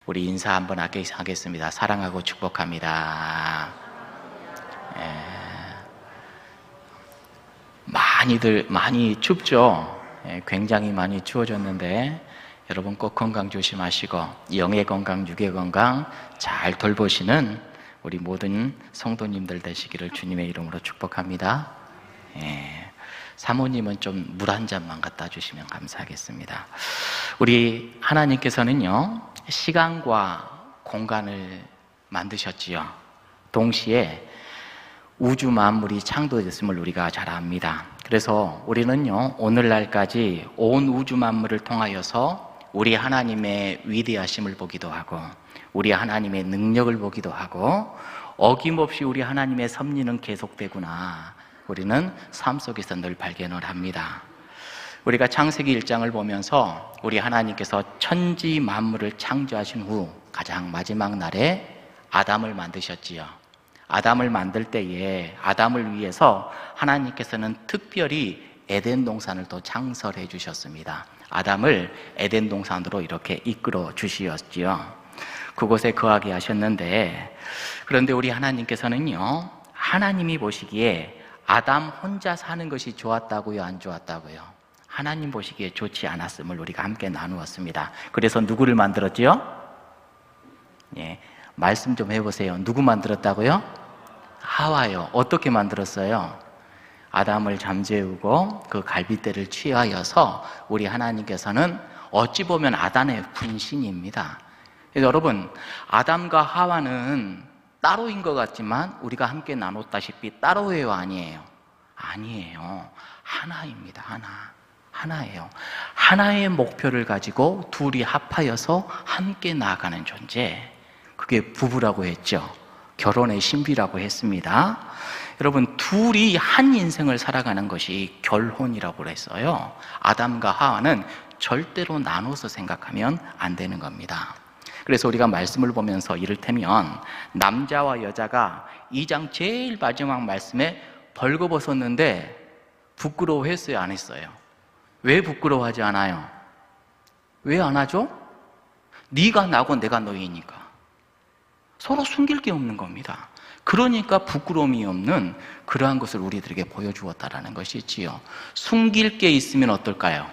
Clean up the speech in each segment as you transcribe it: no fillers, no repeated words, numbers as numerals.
우리 인사 한번 하겠습니다. 사랑하고 축복합니다. 많이 춥죠? 굉장히 많이 추워졌는데 여러분 꼭 건강 조심하시고 영의 건강, 육의 건강 잘 돌보시는 우리 모든 성도님들 되시기를 주님의 이름으로 축복합니다. 사모님은 좀 물 한 잔만 갖다 주시면 감사하겠습니다. 우리 하나님께서는요, 시간과 공간을 만드셨지요. 동시에 우주 만물이 창조됐음을 우리가 잘 압니다. 그래서 우리는요, 오늘날까지 온 우주 만물을 통하여서 우리 하나님의 위대하심을 보기도 하고 우리 하나님의 능력을 보기도 하고 어김없이 우리 하나님의 섭리는 계속되구나, 우리는 삶 속에서 늘 발견을 합니다. 우리가 창세기 1장을 보면서 우리 하나님께서 천지 만물을 창조하신 후 가장 마지막 날에 아담을 만드셨지요. 아담을 만들 때에 아담을 위해서 하나님께서는 특별히 에덴 동산을 또 창설해 주셨습니다. 아담을 에덴 동산으로 이렇게 이끌어 주시었지요. 그곳에 거하게 하셨는데, 그런데 우리 하나님께서는요, 하나님이 보시기에 아담 혼자 사는 것이 좋았다고요, 안 좋았다고요? 하나님 보시기에 좋지 않았음을 우리가 함께 나누었습니다. 그래서 누구를 만들었지요? 말씀 좀 해보세요. 누구 만들었다고요? 하와요. 어떻게 만들었어요? 아담을 잠재우고 그 갈빗대를 취하여서 우리 하나님께서는 어찌 보면 아담의 분신입니다. 그래서 여러분, 아담과 하와는 따로인 것 같지만 우리가 함께 나눴다시피 따로예요, 아니에요? 아니에요. 하나입니다. 하나예요. 하나의 목표를 가지고 둘이 합하여서 함께 나아가는 존재, 그게 부부라고 했죠. 결혼의 신비라고 했습니다. 여러분, 둘이 한 인생을 살아가는 것이 결혼이라고 했어요. 아담과 하와는 절대로 나눠서 생각하면 안 되는 겁니다. 그래서 우리가 말씀을 보면서 이를테면 남자와 여자가 2장 제일 마지막 말씀에 벌거벗었는데 부끄러워했어요, 안 했어요? 왜 부끄러워하지 않아요? 왜 안 하죠? 네가 나고 내가 너이니까. 서로 숨길 게 없는 겁니다. 그러니까 부끄러움이 없는 그러한 것을 우리들에게 보여주었다라는 것이지요. 숨길 게 있으면 어떨까요?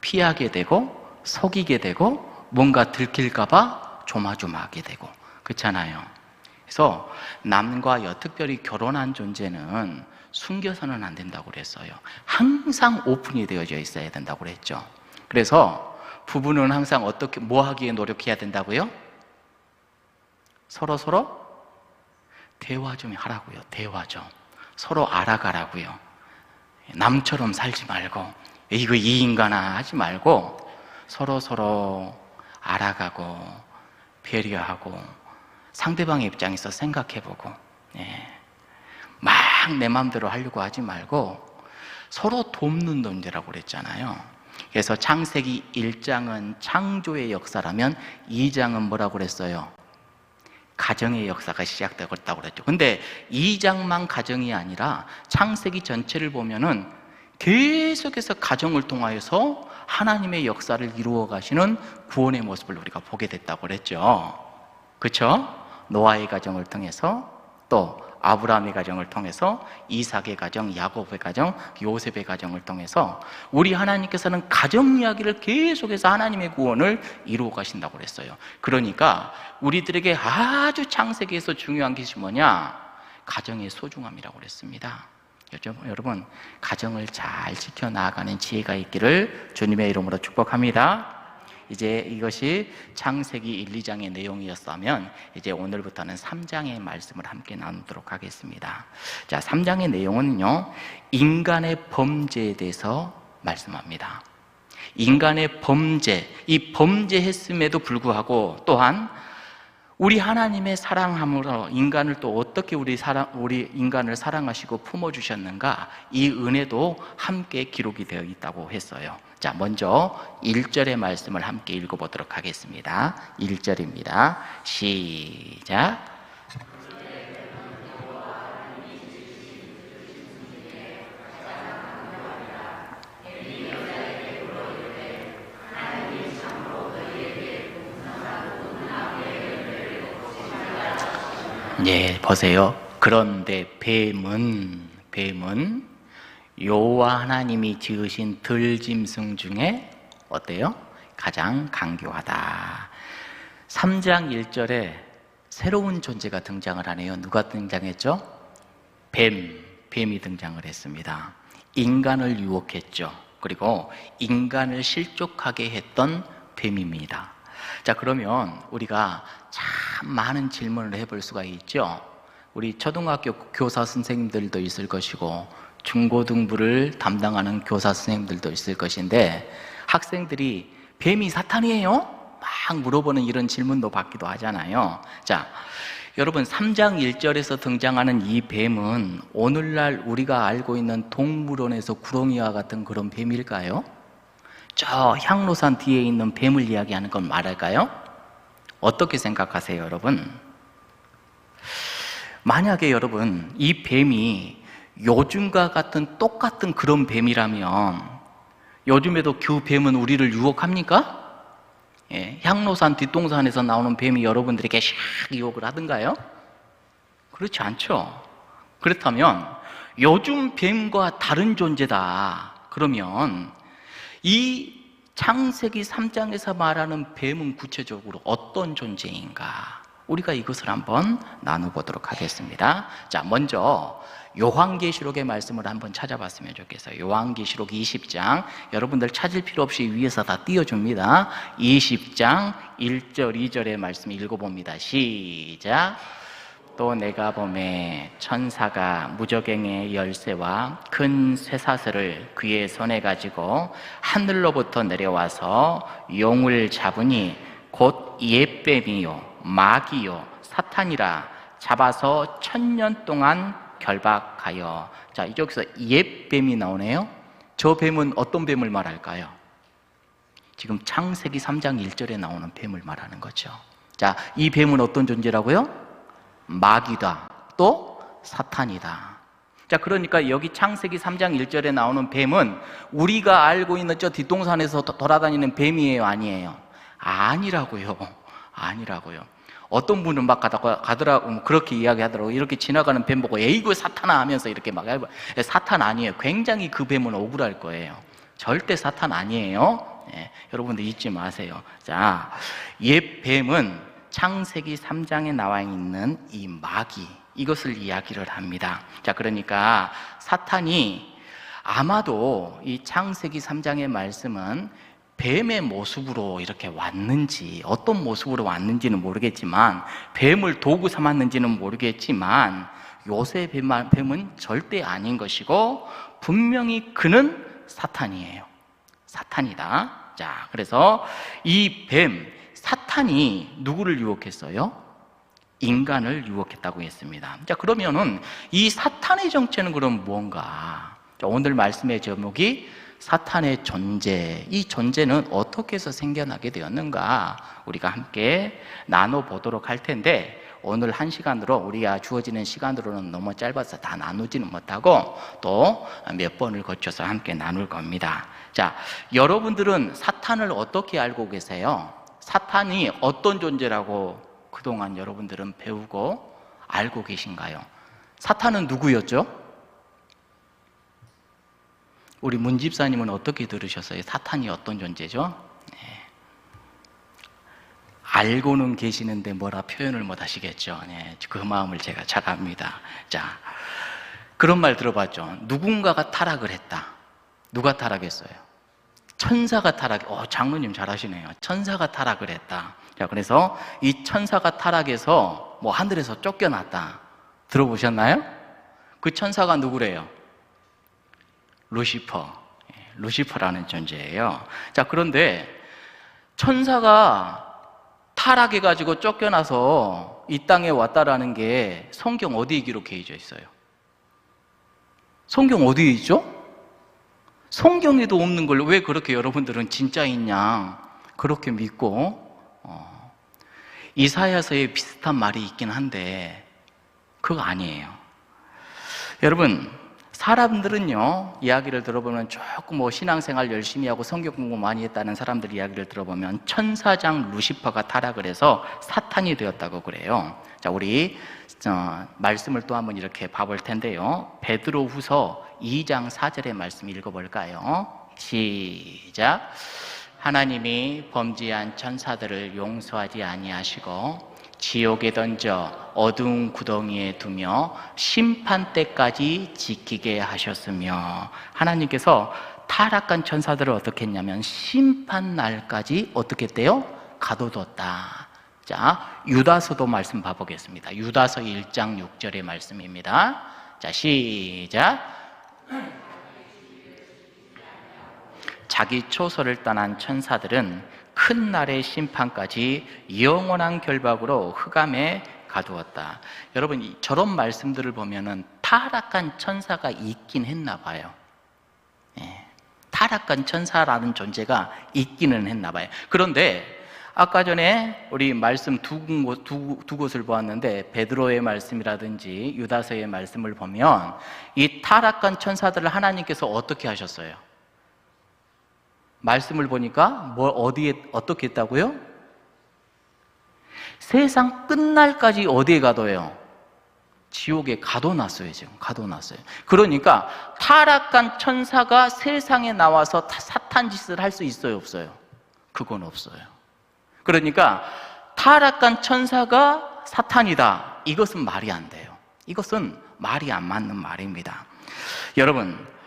피하게 되고 속이게 되고 뭔가 들킬까봐 조마조마하게 되고, 그렇잖아요. 그래서 남과 여, 특별히 결혼한 존재는 숨겨서는 안 된다고 그랬어요. 항상 오픈이 되어져 있어야 된다고 그랬죠. 그래서 부부는 항상 어떻게, 뭐 하기에 노력해야 된다고요? 서로 대화 좀 하라고요. 대화 좀. 서로 알아가라고요. 남처럼 살지 말고 이거 이 인간아 하지 말고 서로 알아가고 배려하고 상대방의 입장에서 생각해보고, 막 내 마음대로 하려고 하지 말고 서로 돕는 존재라고 그랬잖아요. 그래서 창세기 1장은 창조의 역사라면 2장은 뭐라고 그랬어요? 가정의 역사가 시작되었다고 그랬죠. 근데 2장만 가정이 아니라 창세기 전체를 보면은 계속해서 가정을 통하여서 하나님의 역사를 이루어 가시는 구원의 모습을 우리가 보게 됐다고 그랬죠. 그렇죠? 노아의 가정을 통해서, 또 아브라함의 가정을 통해서, 이삭의 가정, 야곱의 가정, 요셉의 가정을 통해서 우리 하나님께서는 가정 이야기를 계속해서 하나님의 구원을 이루어 가신다고 그랬어요. 그러니까 우리들에게 아주 창세기에서 중요한 것이 뭐냐? 가정의 소중함이라고 그랬습니다. 여러분, 가정을 잘 지켜나가는 지혜가 있기를 주님의 이름으로 축복합니다. 이제 이것이 창세기 1, 2장의 내용이었다면 이제 오늘부터는 3장의 말씀을 함께 나누도록 하겠습니다. 자, 3장의 내용은요, 인간의 범죄에 대해서 말씀합니다. 인간의 범죄, 이 범죄했음에도 불구하고 또한 우리 하나님의 사랑함으로 인간을 또 어떻게 우리 인간을 사랑하시고 품어주셨는가, 이 은혜도 함께 기록이 되어 있다고 했어요. 자, 먼저 1절의 말씀을 함께 읽어보도록 하겠습니다. 1절입니다. 시작. 예, 보세요. 그런데 뱀은 여호와 하나님이 지으신 들짐승 중에 어때요? 가장 강교하다. 3장 1절에 새로운 존재가 등장을 하네요. 누가 등장했죠? 뱀이 등장을 했습니다. 인간을 유혹했죠. 그리고 인간을 실족하게 했던 뱀입니다. 자, 그러면 우리가 참 많은 질문을 해볼 수가 있죠. 우리 초등학교 교사 선생님들도 있을 것이고 중고등부를 담당하는 교사 선생님들도 있을 것인데, 학생들이 뱀이 사탄이에요? 막 물어보는 이런 질문도 받기도 하잖아요. 자, 여러분 3장 1절에서 등장하는 이 뱀은 오늘날 우리가 알고 있는 동물원에서 구렁이와 같은 그런 뱀일까요? 저 향로산 뒤에 있는 뱀을 이야기하는 건 말할까요? 어떻게 생각하세요, 여러분? 만약에 여러분 이 뱀이 요즘과 같은 똑같은 그런 뱀이라면, 요즘에도 그 뱀은 우리를 유혹합니까? 예, 향로산 뒷동산에서 나오는 뱀이 여러분들에게 샥 유혹을 하던가요? 그렇지 않죠. 그렇다면 요즘 뱀과 다른 존재다. 그러면 이 창세기 3장에서 말하는 뱀은 구체적으로 어떤 존재인가? 우리가 이것을 한번 나눠보도록 하겠습니다. 자, 먼저 요한계시록의 말씀을 한번 찾아봤으면 좋겠어요. 요한계시록 20장, 여러분들 찾을 필요 없이 위에서 다 띄워줍니다. 20장 1절 2절의 말씀 읽어봅니다. 시작. 또 내가 보매 천사가 무저갱의 열쇠와 큰 쇠사슬을 그의 손에 가지고 하늘로부터 내려와서 용을 잡으니 곧 옛뱀이요 마귀요 사탄이라 잡아서 1000년 동안 결박하여. 자, 이쪽에서 옛뱀이 나오네요. 저 뱀은 어떤 뱀을 말할까요? 지금 창세기 3장 1절에 나오는 뱀을 말하는 거죠. 자, 이 뱀은 어떤 존재라고요? 마귀다, 또 사탄이다. 자, 그러니까 여기 창세기 3장 1절에 나오는 뱀은 우리가 알고 있는 저 뒷동산에서 돌아다니는 뱀이에요, 아니에요? 아니라고요. 어떤 분은 막 가더라고, 그렇게 이야기하더라고. 이렇게 지나가는 뱀 보고 에이구 사탄아 하면서 이렇게 막, 사탄 아니에요. 굉장히 그 뱀은 억울할 거예요. 절대 사탄 아니에요. 네, 여러분들 잊지 마세요. 자, 옛 뱀은 창세기 3장에 나와 있는 이 마귀, 이것을 이야기를 합니다. 자, 그러니까 사탄이 아마도 이 창세기 3장의 말씀은 뱀의 모습으로 이렇게 왔는지, 어떤 모습으로 왔는지는 모르겠지만, 뱀을 도구 삼았는지는 모르겠지만, 요새 뱀은 절대 아닌 것이고 분명히 그는 사탄이에요. 사탄이다. 자, 그래서 이 뱀, 사탄이 누구를 유혹했어요? 인간을 유혹했다고 했습니다. 자, 그러면은 이 사탄의 정체는 그럼 무언가? 자, 오늘 말씀의 제목이 사탄의 존재, 이 존재는 어떻게 해서 생겨나게 되었는가 우리가 함께 나눠보도록 할 텐데, 오늘 한 시간으로, 우리가 주어지는 시간으로는 너무 짧아서 다 나누지는 못하고 또 몇 번을 거쳐서 함께 나눌 겁니다. 자, 여러분들은 사탄을 어떻게 알고 계세요? 사탄이 어떤 존재라고 그동안 여러분들은 배우고 알고 계신가요? 사탄은 누구였죠? 우리 문 집사님은 어떻게 들으셨어요? 사탄이 어떤 존재죠? 네. 알고는 계시는데 뭐라 표현을 못 하시겠죠. 네. 그 마음을 제가 잘 압니다. 자, 그런 말 들어봤죠. 누군가가 타락을 했다. 누가 타락했어요? 천사가 장로님 잘하시네요. 천사가 타락을 했다. 자, 그래서 이 천사가 타락해서 뭐 하늘에서 쫓겨났다. 들어보셨나요? 그 천사가 누구래요? 루시퍼라는 존재예요. 자, 그런데 천사가 타락해가지고 쫓겨나서 이 땅에 왔다라는 게 성경 어디에 기록해져 있어요? 성경 어디에 있죠? 성경에도 없는 걸 왜 그렇게 여러분들은 진짜인 양 그렇게 믿고, 이사야서에 비슷한 말이 있긴 한데 그거 아니에요. 여러분, 사람들은요, 이야기를 들어보면 조금 뭐 신앙생활 열심히 하고 성경 공부 많이 했다는 사람들 이야기를 들어보면 천사장 루시퍼가 타락을 해서 사탄이 되었다고 그래요. 자, 우리 말씀을 또 한번 이렇게 봐볼 텐데요. 베드로후서 2장 4절의 말씀 읽어볼까요? 시작. 하나님이 범죄한 천사들을 용서하지 아니하시고 지옥에 던져 어두운 구덩이에 두며 심판 때까지 지키게 하셨으며, 하나님께서 타락한 천사들을 어떻게 했냐면 심판 날까지 어떻게 했대요? 가둬뒀다. 자, 유다서도 말씀 봐보겠습니다. 유다서 1장 6절의 말씀입니다. 자, 시작. 자기 초소를 떠난 천사들은 큰 날의 심판까지 영원한 결박으로 흑암에 가두었다. 여러분, 저런 말씀들을 보면은 타락한 천사가 있긴 했나 봐요. 타락한 천사라는 존재가 있기는 했나 봐요. 그런데 아까 전에 우리 말씀 두 곳을 보았는데, 베드로의 말씀이라든지 유다서의 말씀을 보면 이 타락한 천사들을 하나님께서 어떻게 하셨어요? 말씀을 보니까 어떻게 했다고요? 세상 끝날까지 어디에 가둬요? 지옥에 가둬놨어요. 지금 가둬놨어요. 그러니까 타락한 천사가 세상에 나와서 사탄 짓을 할 수 있어요, 없어요? 그건 없어요. 그러니까 타락한 천사가 사탄이다, 이것은 말이 안 돼요. 이것은 말이 안 맞는 말입니다. 여러분,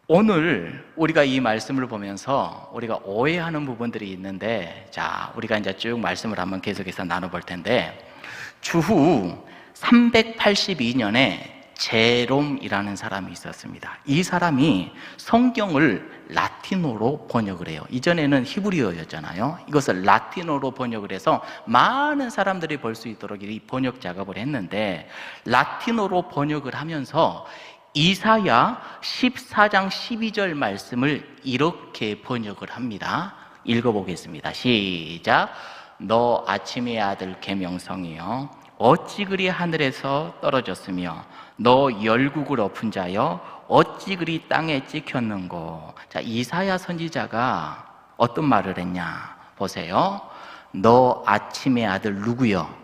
오늘 우리가 이 말씀을 보면서 우리가 오해하는 부분들이 있는데, 자, 우리가 이제 쭉 말씀을 한번 계속해서 나눠볼 텐데, 주후 382년에 제롬이라는 사람이 있었습니다. 이 사람이 성경을 라틴어로 번역을 해요. 이전에는 히브리어였잖아요. 이것을 라틴어로 번역을 해서 많은 사람들이 볼 수 있도록 이 번역 작업을 했는데, 라틴어로 번역을 하면서 이사야 14장 12절 말씀을 이렇게 번역을 합니다. 읽어보겠습니다. 시작. 너 아침의 아들 계명성이여, 어찌 그리 하늘에서 떨어졌으며 너 열국을 엎은 자여, 어찌 그리 땅에 찍혔는고. 자, 이사야 선지자가 어떤 말을 했냐 보세요. 너 아침의 아들 누구여?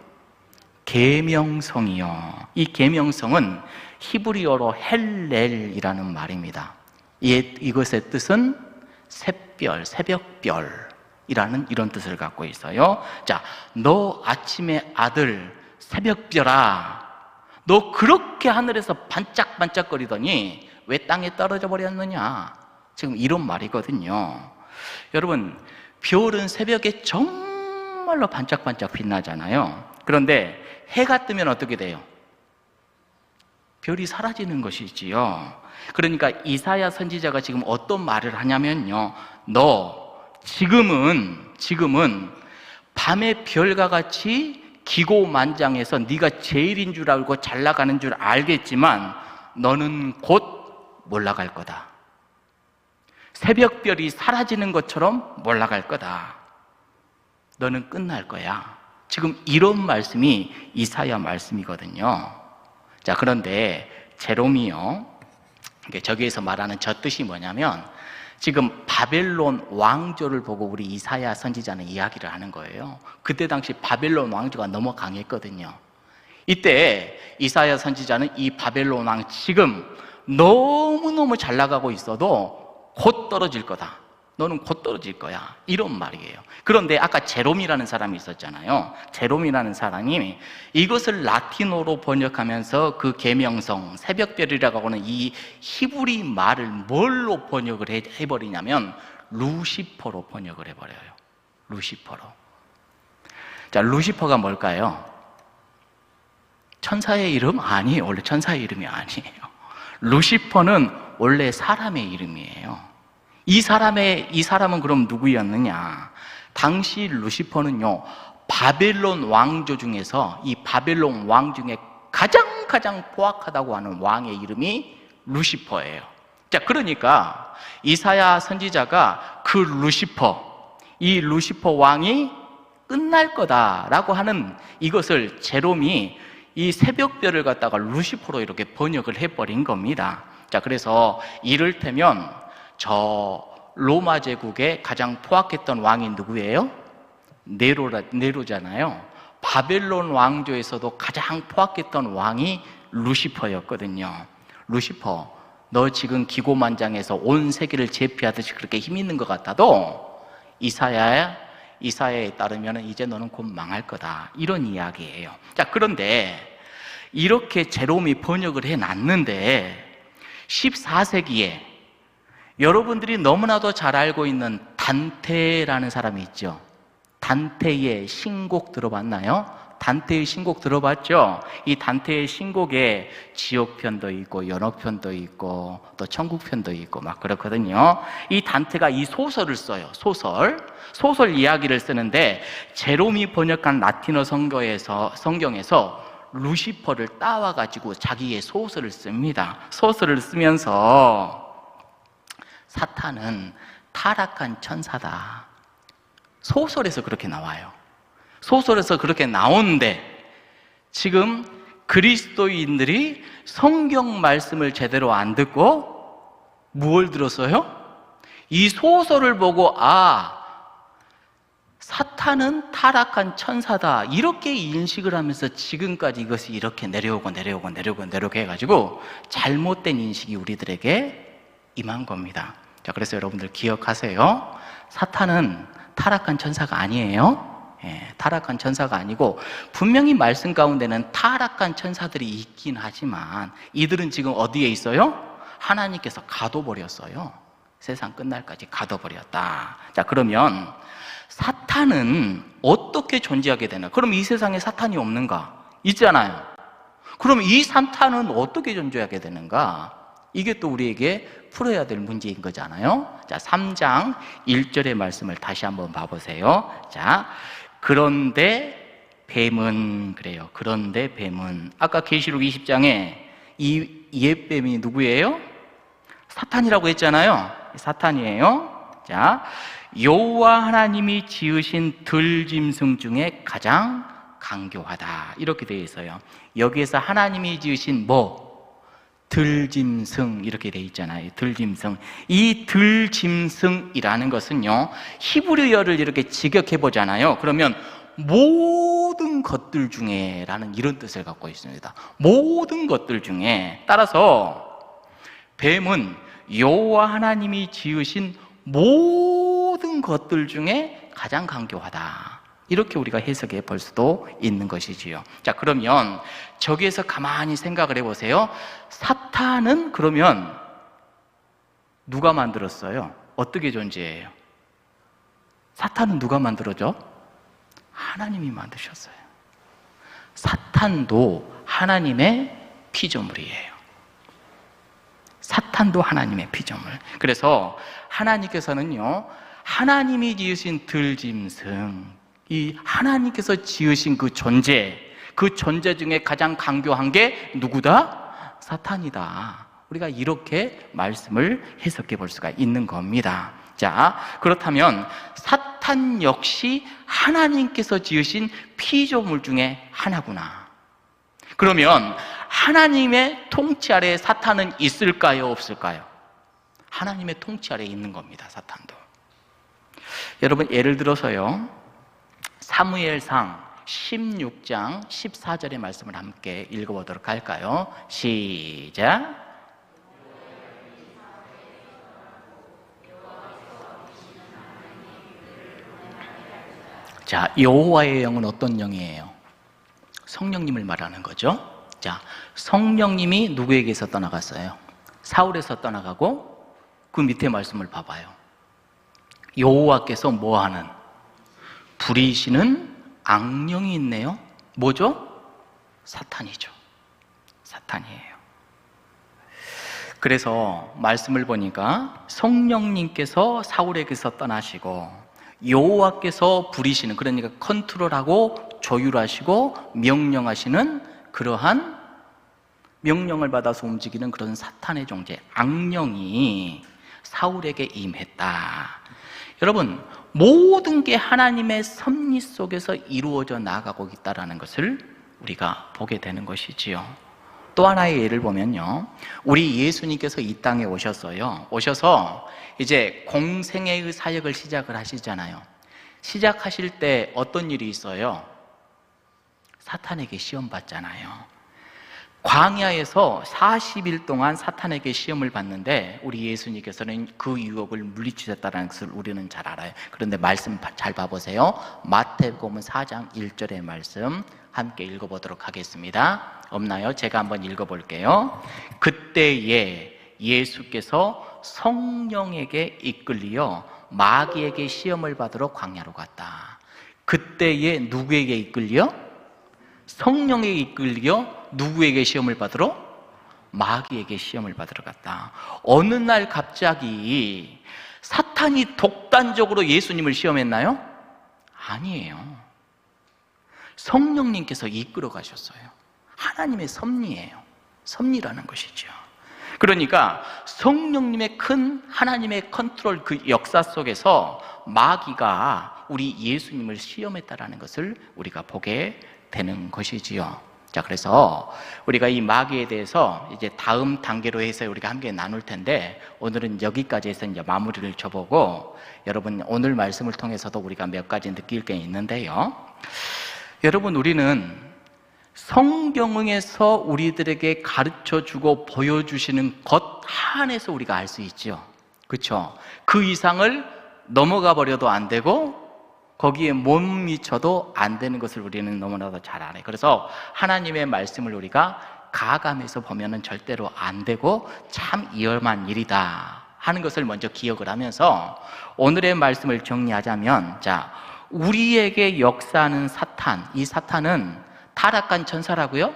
계명성이여. 이 계명성은 히브리어로 헬렐이라는 말입니다. 이것의 뜻은 샛별, 새벽별이라는 이런 뜻을 갖고 있어요. 자, 너 아침의 아들 새벽별아, 너 그렇게 하늘에서 반짝반짝거리더니 왜 땅에 떨어져 버렸느냐, 지금 이런 말이거든요. 여러분, 별은 새벽에 정말로 반짝반짝 빛나잖아요. 그런데 해가 뜨면 어떻게 돼요? 별이 사라지는 것이지요. 그러니까 이사야 선지자가 지금 어떤 말을 하냐면요, 너 지금은 밤의 별과 같이 기고만장해서 네가 제일인 줄 알고 잘 나가는 줄 알겠지만 너는 곧 몰라갈 거다. 새벽별이 사라지는 것처럼 몰라갈 거다. 너는 끝날 거야. 지금 이런 말씀이 이사야 말씀이거든요. 자, 그런데 제롬이요, 저기에서 말하는 저 뜻이 뭐냐면, 지금 바벨론 왕조를 보고 우리 이사야 선지자는 이야기를 하는 거예요. 그때 당시 바벨론 왕조가 너무 강했거든요. 이때 이사야 선지자는 이 바벨론 왕 지금 너무너무 잘 나가고 있어도 곧 떨어질 거다. 너는 곧 떨어질 거야. 이런 말이에요. 그런데 아까 제롬이라는 사람이 있었잖아요. 제롬이라는 사람이 이것을 라틴어로 번역하면서 그 계명성, 새벽별이라고 하는 이 히브리 말을 뭘로 번역을 해버리냐면 루시퍼로 번역을 해버려요. 루시퍼로. 자, 루시퍼가 뭘까요? 천사의 이름? 아니에요. 원래 천사의 이름이 아니에요. 루시퍼는 원래 사람의 이름이에요. 이 사람은 그럼 누구였느냐? 당시 루시퍼는요, 바벨론 왕조 중에서 이 바벨론 왕 중에 가장 포악하다고 하는 왕의 이름이 루시퍼예요. 자, 그러니까 이사야 선지자가 그 이 루시퍼 왕이 끝날 거다라고 하는 이것을 제롬이 이 새벽별을 갖다가 루시퍼로 이렇게 번역을 해버린 겁니다. 자, 그래서 이를테면 저 로마 제국의 가장 포악했던 왕이 누구예요? 네로잖아요. 바벨론 왕조에서도 가장 포악했던 왕이 루시퍼였거든요. 루시퍼, 너 지금 기고만장해서 온 세계를 제패하듯이 그렇게 힘 있는 것 같아도 이사야에 따르면 이제 너는 곧 망할 거다, 이런 이야기예요. 자, 그런데 이렇게 제롬이 번역을 해놨는데 14세기에 여러분들이 너무나도 잘 알고 있는 단테라는 사람이 있죠. 단테의 신곡 들어봤나요? 단테의 신곡 들어봤죠? 이 단테의 신곡에 지옥편도 있고 연옥편도 있고 또 천국편도 있고 막 그렇거든요. 이 단테가 이 소설을 써요. 소설 이야기를 쓰는데 제롬이 번역한 라틴어 성경에서 루시퍼를 따와가지고 자기의 소설을 씁니다. 소설을 쓰면서 사탄은 타락한 천사다, 소설에서 그렇게 나와요. 소설에서 그렇게 나오는데 지금 그리스도인들이 성경 말씀을 제대로 안 듣고 무엇을 들었어요? 이 소설을 보고 사탄은 타락한 천사다, 이렇게 인식을 하면서 지금까지 이것이 이렇게 내려오고 해가지고 잘못된 인식이 우리들에게 임한 겁니다. 자, 그래서 여러분들 기억하세요. 사탄은 타락한 천사가 아니에요. 타락한 천사가 아니고 분명히 말씀 가운데는 타락한 천사들이 있긴 하지만 이들은 지금 어디에 있어요? 하나님께서 가둬버렸어요. 세상 끝날까지 가둬버렸다. 자, 그러면 사탄은 어떻게 존재하게 되나? 그럼 이 세상에 사탄이 없는가? 있잖아요. 그럼 이 사탄은 어떻게 존재하게 되는가? 이게 또 우리에게 풀어야 될 문제인 거잖아요. 자, 3장 1절의 말씀을 다시 한번 봐보세요. 자, 그런데 뱀은 그래요. 그런데 뱀은 아까 계시록 20장에 이 옛뱀이 누구예요? 사탄이라고 했잖아요. 사탄이에요. 자, 여호와 하나님이 지으신 들짐승 중에 가장 강교하다, 이렇게 되어 있어요. 여기에서 하나님이 지으신 들짐승, 이렇게 되어 있잖아요. 들짐승. 이 들짐승이라는 것은요, 히브리어를 이렇게 직역해 보잖아요. 그러면 모든 것들 중에 라는 이런 뜻을 갖고 있습니다. 모든 것들 중에. 따라서 뱀은 여호와 하나님이 지으신 모든 것들 중에 가장 강교하다, 이렇게 우리가 해석해 볼 수도 있는 것이지요. 자, 그러면 저기에서 가만히 생각을 해보세요. 사탄은 그러면 누가 만들었어요? 어떻게 존재해요? 사탄은 누가 만들어줘? 하나님이 만드셨어요. 사탄도 하나님의 피조물이에요. 사탄도 하나님의 피조물. 그래서 하나님께서는요, 하나님이 지으신 들짐승, 이 하나님께서 지으신 그 존재 중에 가장 강교한 게 누구다? 사탄이다. 우리가 이렇게 말씀을 해석해 볼 수가 있는 겁니다. 자, 그렇다면 사탄 역시 하나님께서 지으신 피조물 중에 하나구나. 그러면 하나님의 통치 아래에 사탄은 있을까요, 없을까요? 하나님의 통치 아래에 있는 겁니다, 사탄도. 여러분, 예를 들어서요, 사무엘상 16장 14절의 말씀을 함께 읽어보도록 할까요? 시작. 자, 여호와의 영은 어떤 영이에요? 성령님을 말하는 거죠. 자, 성령님이 누구에게서 떠나갔어요? 사울에서 떠나가고, 그 밑에 말씀을 봐봐요. 여호와께서 뭐하는? 부리시는 악령이 있네요. 뭐죠? 사탄이죠. 사탄이에요. 그래서 말씀을 보니까 성령님께서 사울에게서 떠나시고 여호와께서 부리시는, 그러니까 컨트롤하고 조율하시고 명령하시는 그러한 명령을 받아서 움직이는 그런 사탄의 존재, 악령이 사울에게 임했다. 여러분, 모든 게 하나님의 섭리 속에서 이루어져 나가고 있다는 것을 우리가 보게 되는 것이지요. 또 하나의 예를 보면요, 우리 예수님께서 이 땅에 오셔서 이제 공생애의 사역을 시작을 하시잖아요. 시작하실 때 어떤 일이 있어요? 사탄에게 시험 받잖아요. 광야에서 40일 동안 사탄에게 시험을 받는데 우리 예수님께서는 그 유혹을 물리치셨다는 것을 우리는 잘 알아요. 그런데 말씀 잘 봐보세요. 마태복음 4장 1절의 말씀 함께 읽어보도록 하겠습니다. 없나요? 제가 한번 읽어볼게요. 그때에 예수께서 성령에게 이끌려 마귀에게 시험을 받으러 광야로 갔다. 그때에 누구에게 이끌려? 성령에게 이끌려 누구에게 시험을 받으러? 마귀에게 시험을 받으러 갔다. 어느 날 갑자기 사탄이 독단적으로 예수님을 시험했나요? 아니에요. 성령님께서 이끌어 가셨어요. 하나님의 섭리예요. 섭리라는 것이죠. 그러니까 성령님의 큰 하나님의 컨트롤, 그 역사 속에서 마귀가 우리 예수님을 시험했다라는 것을 우리가 보게 되는 것이지요. 자, 그래서 우리가 이 마귀에 대해서 이제 다음 단계로 해서 우리가 함께 나눌 텐데, 오늘은 여기까지 해서 이제 마무리를 줘보고, 여러분 오늘 말씀을 통해서도 우리가 몇 가지 느낄 게 있는데요. 여러분, 우리는 성경에서 우리들에게 가르쳐 주고 보여주시는 것 한에서 우리가 알 수 있죠. 그렇죠? 그 이상을 넘어가 버려도 안 되고 거기에 못 미쳐도 안 되는 것을 우리는 너무나도 잘 알아요. 그래서 하나님의 말씀을 우리가 가감해서 보면은 절대로 안 되고 참 위험한 일이다 하는 것을 먼저 기억을 하면서 오늘의 말씀을 정리하자면, 자, 우리에게 역사하는 사탄, 이 사탄은 타락한 천사라고요?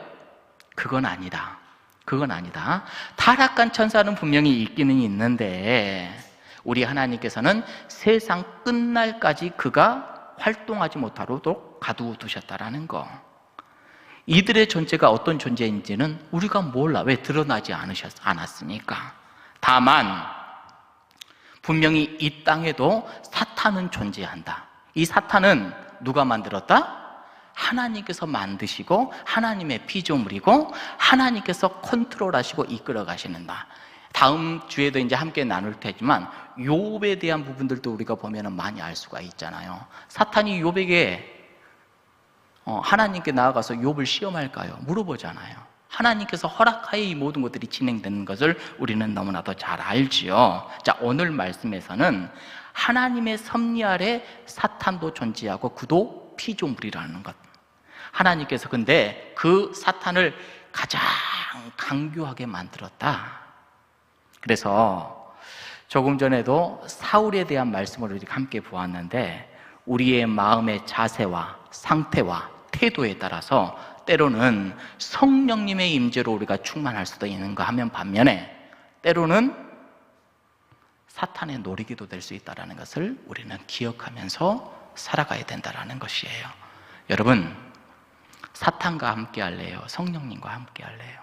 그건 아니다. 그건 아니다. 타락한 천사는 분명히 있기는 있는데 우리 하나님께서는 세상 끝날까지 그가 활동하지 못하도록 가두두셨다라는 거. 이들의 존재가 어떤 존재인지는 우리가 몰라. 왜? 드러나지 않았으니까. 다만 분명히 이 땅에도 사탄은 존재한다. 이 사탄은 누가 만들었다? 하나님께서 만드시고 하나님의 피조물이고 하나님께서 컨트롤하시고 이끌어 가시는다. 다음 주에도 이제 함께 나눌 테지만 욥에 대한 부분들도 우리가 보면은 많이 알 수가 있잖아요. 사탄이 욥에게 하나님께 나아가서 욥을 시험할까요? 물어보잖아요. 하나님께서 허락하에 이 모든 것들이 진행되는 것을 우리는 너무나도 잘 알지요. 자, 오늘 말씀에서는 하나님의 섭리 아래 사탄도 존재하고 그도 피조물이라는 것. 하나님께서 근데 그 사탄을 가장 강교하게 만들었다. 그래서 조금 전에도 사울에 대한 말씀을 우리가 함께 보았는데, 우리의 마음의 자세와 상태와 태도에 따라서 때로는 성령님의 임재로 우리가 충만할 수도 있는가 하면, 반면에 때로는 사탄의 노리기도 될 수 있다는 것을 우리는 기억하면서 살아가야 된다는 것이에요. 여러분, 사탄과 함께 할래요? 성령님과 함께 할래요?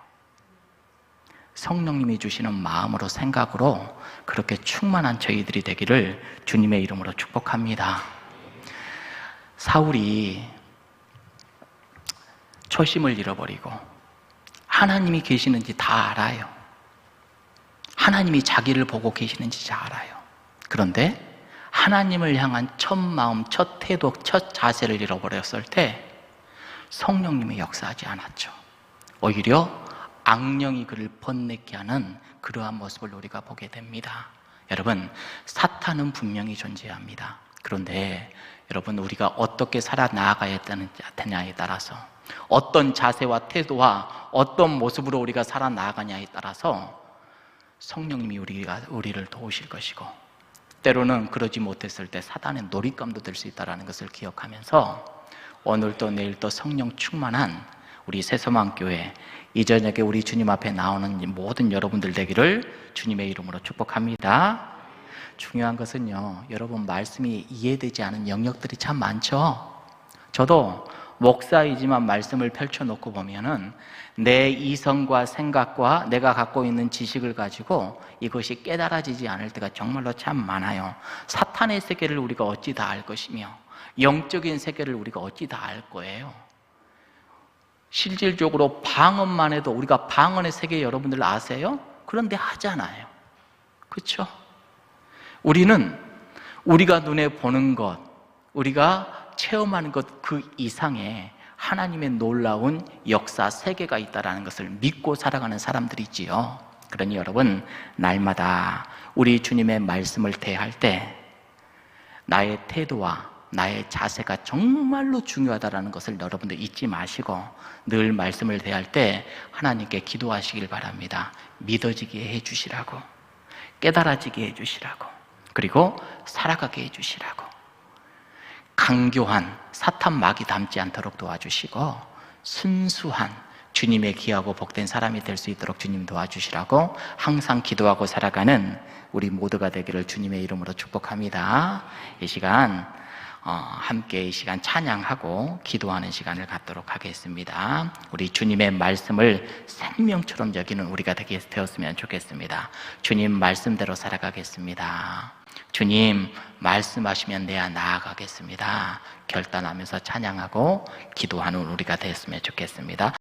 성령님이 주시는 마음으로, 생각으로 그렇게 충만한 저희들이 되기를 주님의 이름으로 축복합니다. 사울이 초심을 잃어버리고 하나님이 계시는지 다 알아요. 하나님이 자기를 보고 계시는지 잘 알아요. 그런데 하나님을 향한 첫 마음, 첫 태도, 첫 자세를 잃어버렸을 때 성령님이 역사하지 않았죠. 오히려 악령이 그를 번뇌케 하는 그러한 모습을 우리가 보게 됩니다. 여러분, 사탄은 분명히 존재합니다. 그런데 여러분, 우리가 어떻게 살아나가야 되냐에 따라서, 어떤 자세와 태도와 어떤 모습으로 우리가 살아나가냐에 따라서 성령님이 우리를 도우실 것이고, 때로는 그러지 못했을 때 사탄의 놀잇감도 될 수 있다는 것을 기억하면서 오늘도 내일도 성령 충만한 우리 새소망교회, 이 저녁에 우리 주님 앞에 나오는 모든 여러분들 되기를 주님의 이름으로 축복합니다. 중요한 것은요, 여러분, 말씀이 이해되지 않은 영역들이 참 많죠. 저도 목사이지만 말씀을 펼쳐놓고 보면은 내 이성과 생각과 내가 갖고 있는 지식을 가지고 이것이 깨달아지지 않을 때가 정말로 참 많아요. 사탄의 세계를 우리가 어찌 다 알 것이며 영적인 세계를 우리가 어찌 다 알 거예요. 실질적으로 방언만 해도 우리가 방언의 세계 여러분들 아세요? 그런데 하잖아요. 그렇죠? 우리는 우리가 눈에 보는 것, 우리가 체험하는 것 그 이상의 하나님의 놀라운 역사 세계가 있다는 것을 믿고 살아가는 사람들이지요. 그러니 여러분, 날마다 우리 주님의 말씀을 대할 때 나의 태도와 나의 자세가 정말로 중요하다는 것을 여러분들 잊지 마시고 늘 말씀을 대할 때 하나님께 기도하시길 바랍니다. 믿어지게 해주시라고, 깨달아지게 해주시라고, 그리고 살아가게 해주시라고, 강교한 사탄 마귀 닮지 않도록 도와주시고 순수한 주님의 귀하고 복된 사람이 될 수 있도록 주님 도와주시라고 항상 기도하고 살아가는 우리 모두가 되기를 주님의 이름으로 축복합니다. 이 시간 함께 이 시간 찬양하고 기도하는 시간을 갖도록 하겠습니다. 우리 주님의 말씀을 생명처럼 여기는 우리가 되었으면 좋겠습니다. 주님 말씀대로 살아가겠습니다. 주님 말씀하시면 내야 나아가겠습니다. 결단하면서 찬양하고 기도하는 우리가 되었으면 좋겠습니다.